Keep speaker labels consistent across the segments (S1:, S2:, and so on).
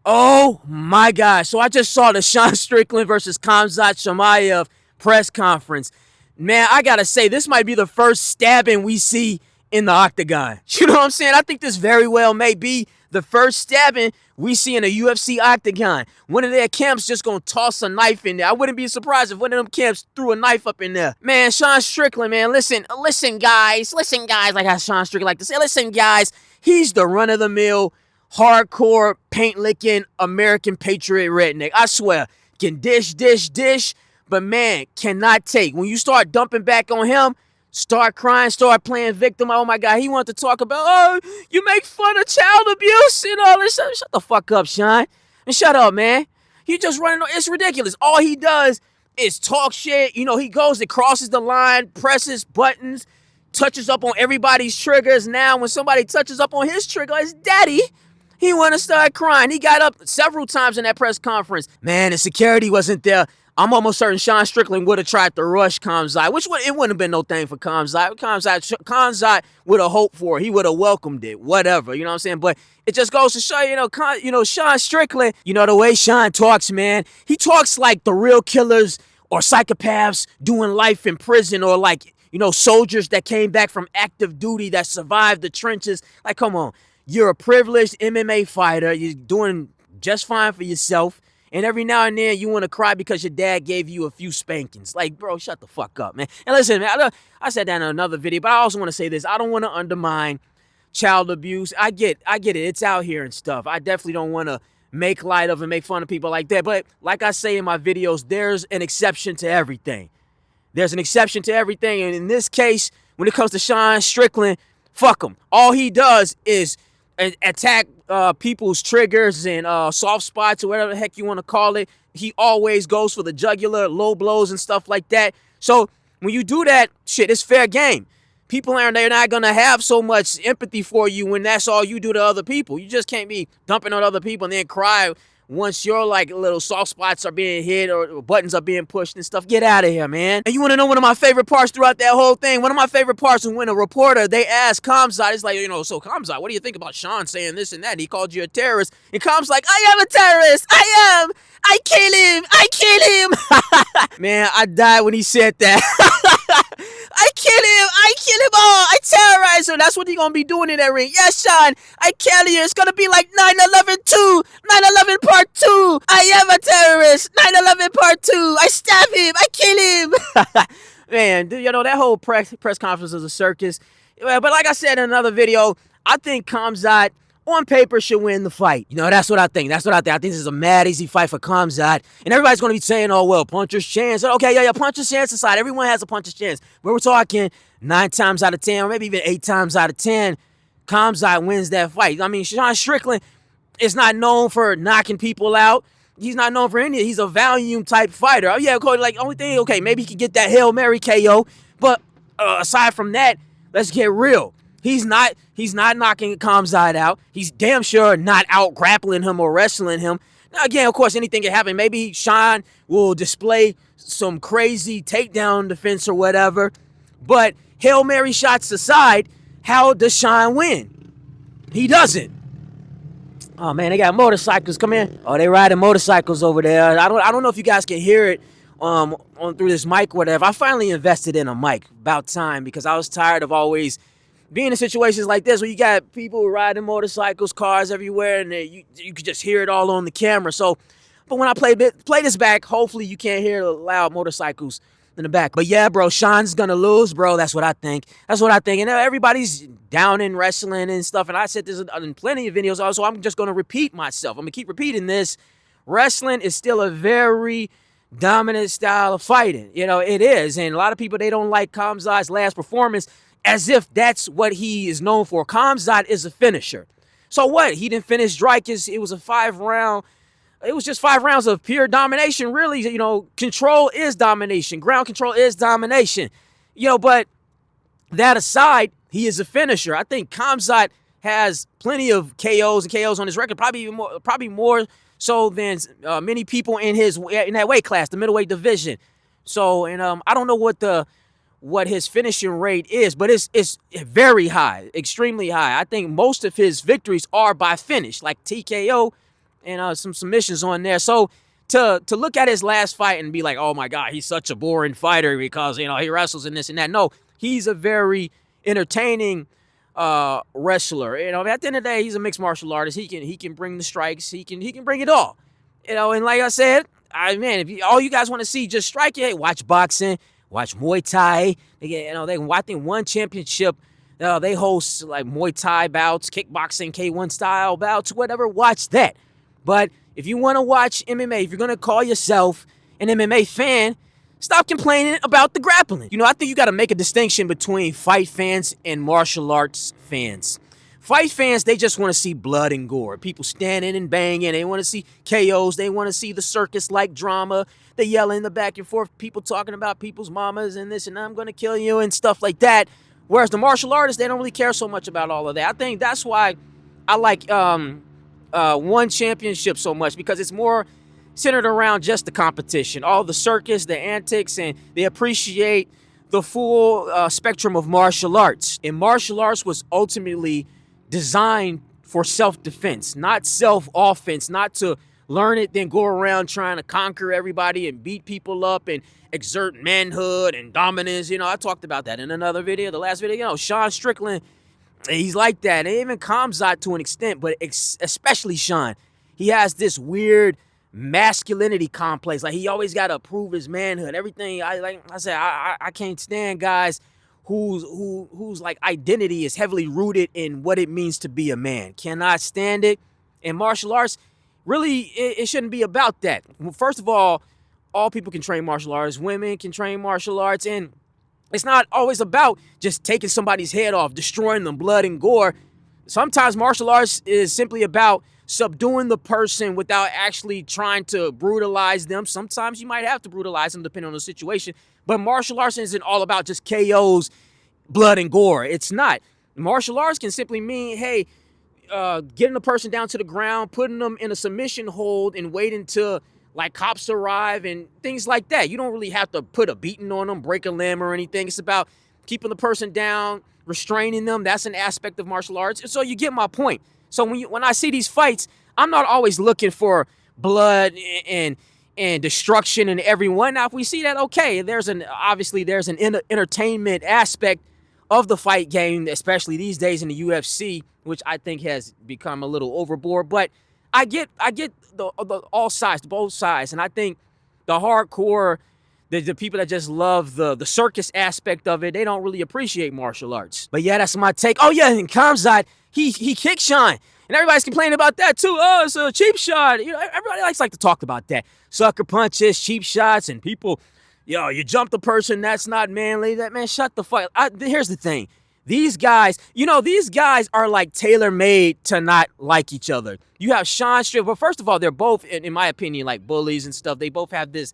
S1: Oh my God. So I just saw the Sean Strickland versus Khamzat Chimaev press conference. Man, I gotta say, this might be the first stabbing we see in the octagon. You know what I'm saying? I think this very well may be the first stabbing we see in a UFC octagon. One of their camps just gonna toss a knife in there. I wouldn't be surprised if one of them camps threw a knife up in there. Man, Sean Strickland, man, listen, guys, like how Sean Strickland like to say, listen, guys, he's the run-of-the-mill hardcore, paint-licking, American patriot redneck. I swear, can dish, but man, cannot take. When you start dumping back on him, start crying, start playing victim. Oh my God, he wanted to talk about, oh, you make fun of child abuse and all this stuff. Shut the fuck up, Sean. And shut up, man. He just running, it's ridiculous. All he does is talk shit. You know, he goes and crosses the line, presses buttons, touches up on everybody's triggers. Now, when somebody touches up on his trigger, his daddy, he want to start crying. He got up several times in that press conference. Man, the security wasn't there. I'm almost certain Sean Strickland would have tried to rush Khamzat, which it wouldn't have been no thing for Khamzat. Khamzat would have hoped for it. He would have welcomed it, whatever, you know what I'm saying? But it just goes to show, Sean Strickland, the way Sean talks, man, he talks like the real killers or psychopaths doing life in prison, or like, soldiers that came back from active duty that survived the trenches. Like, come on. You're a privileged MMA fighter. You're doing just fine for yourself. And every now and then you want to cry because your dad gave you a few spankings. Like, bro, shut the fuck up, man. And listen, man, I said that in another video, but I also want to say this. I don't want to undermine child abuse. I get it. It's out here and stuff. I definitely don't want to make light of and make fun of people like that. But like I say in my videos, there's an exception to everything. There's an exception to everything. And in this case, when it comes to Sean Strickland, fuck him. All he does is attack people's triggers and soft spots, or whatever the heck you want to call it. He always goes for the jugular, low blows and stuff like that. So when you do that, shit, it's fair game. They're not going to have so much empathy for you when that's all you do to other people. You just can't be dumping on other people and then cry once your like little soft spots are being hit or buttons are being pushed and stuff. Get out of here, man. And you want to know one of my favorite parts throughout that whole thing? One of my favorite parts was when a reporter, they asked Khamzat, it's like, so Khamzat, what do you think about Sean saying this and that? And he called you a terrorist. And Khamzat's like, I am a terrorist. I am. I kill him. Man, I died when he said that. I kill him all. I terrorize him. That's what he's going to be doing in that ring. Yes, Sean, I kill you. It's going to be like 9/11-2, 9/11 part 2. I am a terrorist. 9/11 part 2. I stab him. I kill him. Man, that whole press conference is a circus. But like I said in another video, I think Khamzat on paper should win the fight. That's what I think. I think this is a mad easy fight for Khamzat. And everybody's going to be saying, oh, well, puncher's chance. Okay, yeah, puncher's chance aside. Everyone has a puncher's chance. But we're talking 9 times out of 10, or maybe even 8 times out of 10, Khamzat wins that fight. I mean, Sean Strickland is not known for knocking people out. He's not known for any. He's a volume-type fighter. Oh, yeah, like, only thing, okay, maybe he can get that Hail Mary KO. But aside from that, let's get real. He's not knocking Khamzat out. He's damn sure not out grappling him or wrestling him. Now, again, of course, anything can happen. Maybe Sean will display some crazy takedown defense or whatever. But Hail Mary shots aside, how does Sean win? He doesn't. Oh, man, they got motorcycles. Come in. Oh, they riding motorcycles over there. I don't know if you guys can hear it on through this mic or whatever. I finally invested in a mic. About time, because I was tired of always being in situations like this where you got people riding motorcycles, cars everywhere, and you could just hear it all on the camera. So, but when I play this back, hopefully you can't hear the loud motorcycles in the back. But yeah, bro, Sean's gonna lose, bro. That's what I think. And everybody's down in wrestling and stuff. And I said this in plenty of videos also. I'm just gonna repeat myself. I'm gonna keep repeating this. Wrestling is still a very dominant style of fighting. It is. And a lot of people, they don't like Khamzat's last performance, as if that's what he is known for. Khamzat is a finisher. So what? He didn't finish Dreykus. It was a 5-round. It was just 5 rounds of pure domination. Really, control is domination. Ground control is domination. But that aside, he is a finisher. I think Khamzat has plenty of KOs on his record. Probably more so than many people in that weight class, the middleweight division. So, and I don't know what his finishing rate is, but it's very high, extremely high. I think most of his victories are by finish, like TKO and some submissions on there. So to look at his last fight and be like, oh my God, he's such a boring fighter because he wrestles and this and that. No, he's a very entertaining wrestler. At the end of the day, he's a mixed martial artist. He can bring the strikes. He can bring it all. And like I said, if all you guys want to see just striking, hey, watch boxing, watch Muay Thai. I think one championship. They host like Muay Thai bouts, kickboxing, K1 style bouts, whatever. Watch that. But if you want to watch MMA, if you're going to call yourself an MMA fan, stop complaining about the grappling. I think you got to make a distinction between fight fans and martial arts fans. Fight fans, they just want to see blood and gore. People standing and banging. They want to see KOs. They want to see the circus-like drama. They yelling in the back and forth. People talking about people's mamas and this and I'm going to kill you and stuff like that. Whereas the martial artists, they don't really care so much about all of that. I think that's why I like one championship so much, because it's more centered around just the competition, all the circus, the antics, and they appreciate the full spectrum of martial arts. And martial arts was ultimately designed for self-defense, not self-offense, not to learn it, then go around trying to conquer everybody and beat people up and exert manhood and dominance. I talked about that in another video, the last video. Sean Strickland, he's like that. And even Khamzat to an extent, but especially Sean. He has this weird masculinity complex. Like, he always got to prove his manhood. Everything, I can't stand guys whose like identity is heavily rooted in what it means to be a man. Cannot stand it. In martial arts, really, it shouldn't be about that. First of all people can train martial arts. Women can train martial arts. And it's not always about just taking somebody's head off, destroying them, blood and gore. Sometimes martial arts is simply about subduing the person without actually trying to brutalize them. Sometimes you might have to brutalize them depending on the situation. But martial arts isn't all about just KOs, blood and gore. It's not. Martial arts can simply mean, hey, getting a person down to the ground, putting them in a submission hold and waiting till like cops arrive and things like that. You don't really have to put a beating on them, break a limb or anything. It's about keeping the person down, restraining them. That's an aspect of martial arts. And so you get my point. So when I see these fights, I'm not always looking for blood and destruction in everyone. Now, if we see that, okay, there's an entertainment aspect of the fight game, especially these days in the UFC, which I think has become a little overboard. But I get the all sides, both sides, and I think the hardcore, the people that just love the circus aspect of it, they don't really appreciate martial arts. But yeah, that's my take. Oh yeah, and Khamzat, he kicked Sean, and everybody's complaining about that too. Oh, it's a cheap shot. Everybody likes to talk about that. Sucker punches, cheap shots, and people, you jump the person, that's not manly. That, man, shut the fuck. Here's the thing. These guys, these guys are like tailor-made to not like each other. You have Sean Strickland. Well, first of all, they're both, in my opinion, like bullies and stuff. They both have this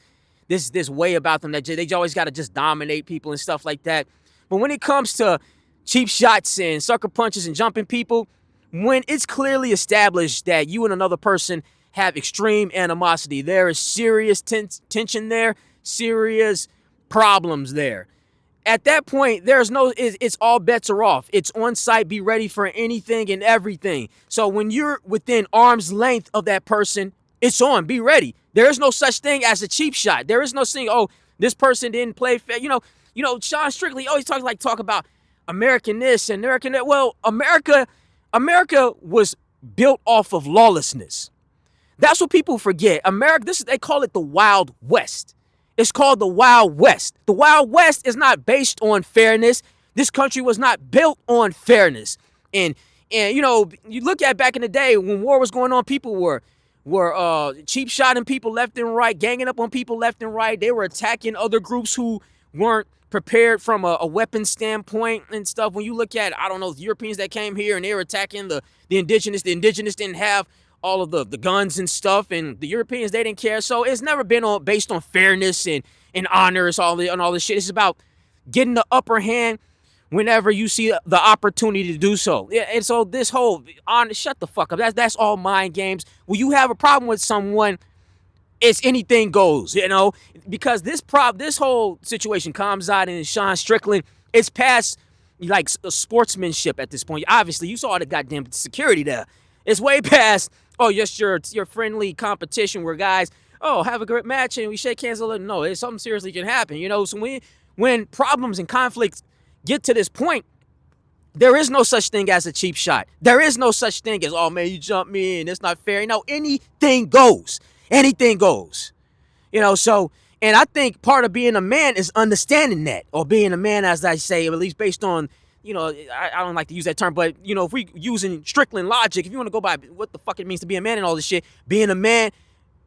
S1: way about them that they always got to just dominate people and stuff like that. But when it comes to cheap shots and sucker punches and jumping people, when it's clearly established that you and another person have extreme animosity, there is serious tension there, serious problems there. At that point, it's all bets are off. It's on site. Be ready for anything and everything. So when you're within arm's length of that person, it's on. Be ready. There is no such thing as a cheap shot. There is no thing, oh, this person didn't play fair. Sean Strickland always talk about American this and American that. Well, America was built off of lawlessness. That's what people forget. They call it the Wild West. It's called the Wild West. The Wild West is not based on fairness. This country was not built on fairness. And you look at back in the day when war was going on, people were cheap shotting people left and right, ganging up on people left and right. They were attacking other groups who weren't prepared from a weapon standpoint and stuff. When you look at, I don't know, the Europeans that came here and they were attacking the indigenous. The indigenous didn't have all of the guns and stuff, and the Europeans, they didn't care. So it's never been based on fairness and honors, all this shit. It's about getting the upper hand whenever you see the opportunity to do so. Yeah, and so this whole shut the fuck up. That's all mind games. When you have a problem with someone, it's anything goes, because this whole situation, Khamzat and Sean Strickland, it's past like sportsmanship at this point. Obviously, you saw the goddamn security there. It's way past oh, just your friendly competition where guys, oh, have a great match and we shake hands. No, it's something seriously can happen. You know, so when problems and conflicts get to this point, there is no such thing as a cheap shot. There is no such thing as, oh man, you jumped me and it's not fair. No, anything goes. Anything goes. You know, so, and I think part of being a man is understanding that, or being a man, as I say, at least based on, you know, I don't like to use that term, but, you know, if we using Strickland logic, if you want to go by what the fuck it means to be a man and all this shit, being a man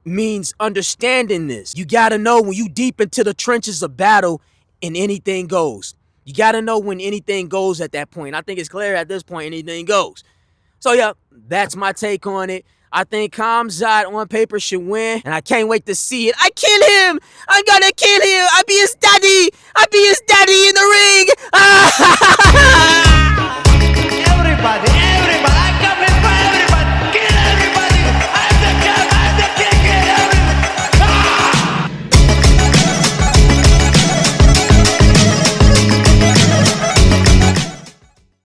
S1: means understanding this. You got to know when you deep into the trenches of battle and anything goes. You got to know when anything goes at that point. I think it's clear at this point anything goes. So, yeah, that's my take on it. I think Khamzat on paper should win, and I can't wait to see it. I kill him! I'm gonna kill him! I be his daddy! I be his daddy in the ring!
S2: Everybody!